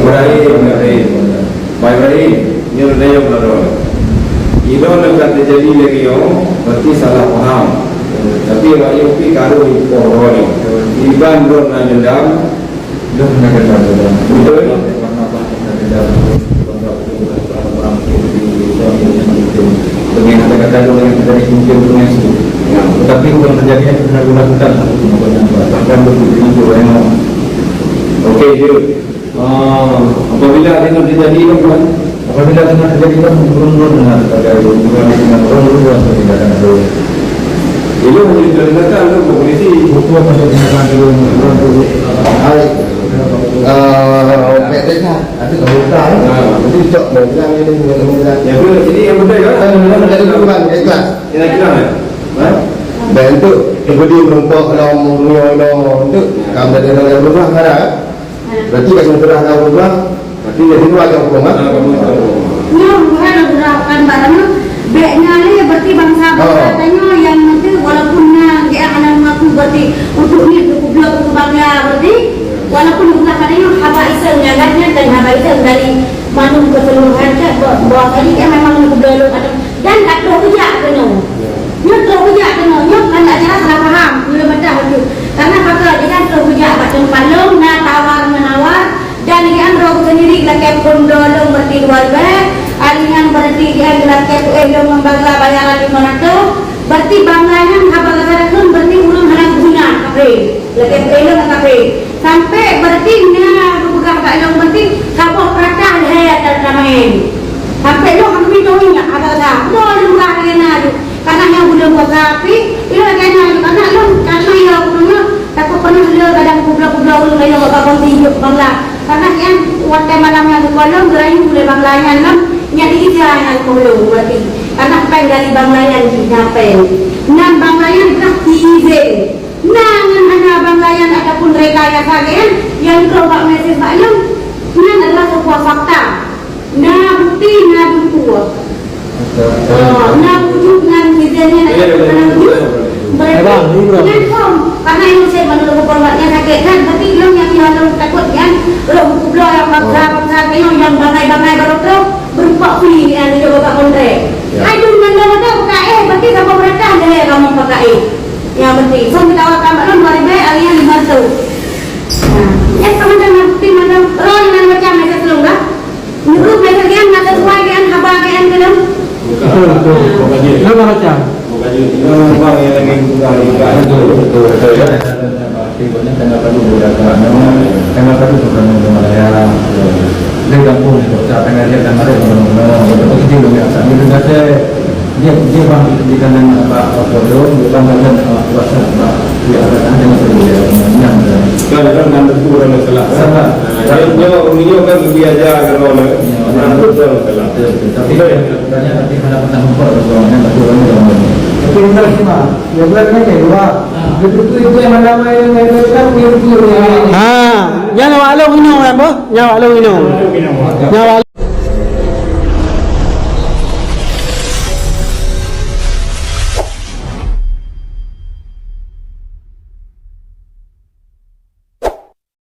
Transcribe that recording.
Ibrahim. Pak Ibrahim, ni ada yang benar. Ilo nak kata jadi lagi yo, berarti salah paham. Tapi rakyat pi kalau orang ni, iban dor nak dendam, dor nak dendam. Betul? Warna apa nak dendam? Orang dengan kata-kata yang terjadi mungkin itu. Tetapi bukan terjadi yang benar lakukan bahkan begitu itu yang okey je. Apabila dengan terjadi kan, apabila dengan terjadi kan turun dengan ada dengan orang tidak ada. Itu boleh dikatakan ke polisi buku masuk dengan dulu. PTK ada kebutuhan. Jadi cok bilang ini bilang. Ya betul. Jadi yang betul kan? Ada kebutuhan ikhlas. Yang ikhlas. Dan itu kemudian menumpuk dalam itu kalau dari dalam rumah ada. Berarti kalau sudah dalam rumah, berarti dari itu ada hukuman. Ya, bukan gerakan barangnya. Beknya ni berarti bangsa katanya yang itu walaupun dia akan mengaku berarti untuk ni untuk bangsa berarti walaupun bukan katanya haba iseng nyaganya dan haba iseng dari manung keseluruhan bahwa tadi dia memang belum ada dan tak tahu kerja kena. Nyok tahu kerja kena, nyok kan tak jelas salah faham belum ada itu. Karena kakak dia kan tahu kerja macam palung na tawar menawar dan dia roh sendiri lakai pondolong berarti luar alingan berarti dia lakai tu elong membangla bayaran 500 berarti banglanya haba katakan berarti ulang harang guna kafe lakai elong kafe sampai berarti nya bukan tak elong berarti kabur perata leher teramain sampai lo kami tahunya ada lo luar kena karena yang belum kafe itu kena karena lo karena yang punya takut pernah lo kadang kubla-kubla ulang yang bakal hidup bangla karena yang waktu malam yang kolong gerayu boleh banglayan lam nyari jalan kolong berarti karena pen dari banglayan dinapen nan banglayan praktize nangan hanya banglayan ataupun rekayasa kan yang kelompok mesin balam nan adalah sebuah fakta nah bukti nah dua nah wujud nan biasanya karena ini saya menurut korbannya sakit kan tapi belum yang lalu takut kan belum kublo yang bangsa yang bangai baru berupa free yang dia bawa kontrak ayo mana pakai berarti kamu mereka ada kamu pakai yang penting so kita akan maklum dari baik alian dibantu teman-teman nanti macam roh yang macam mereka selung lah menurut mereka kan ada sesuai kan haba kan dalam betul macam orang yang lagi kembali betul ya banyak tengah padu beberapa tengah padu beberapa Malaya di kampung saya tengah lihat dan ada beberapa betul itu yang saya ini saja dia bang di kanan apa bodoh dia bang dan kuasa dia ada dengan berbeda yang kalau dengan betul orang salah dia orang kan biasa kalau orang betul salah tapi katanya nanti mana pernah membuat orangnya betul orang tapi kita cuma ya berarti kedua itu yang mana yang kan itu yang awalong ino apa yang awalong ino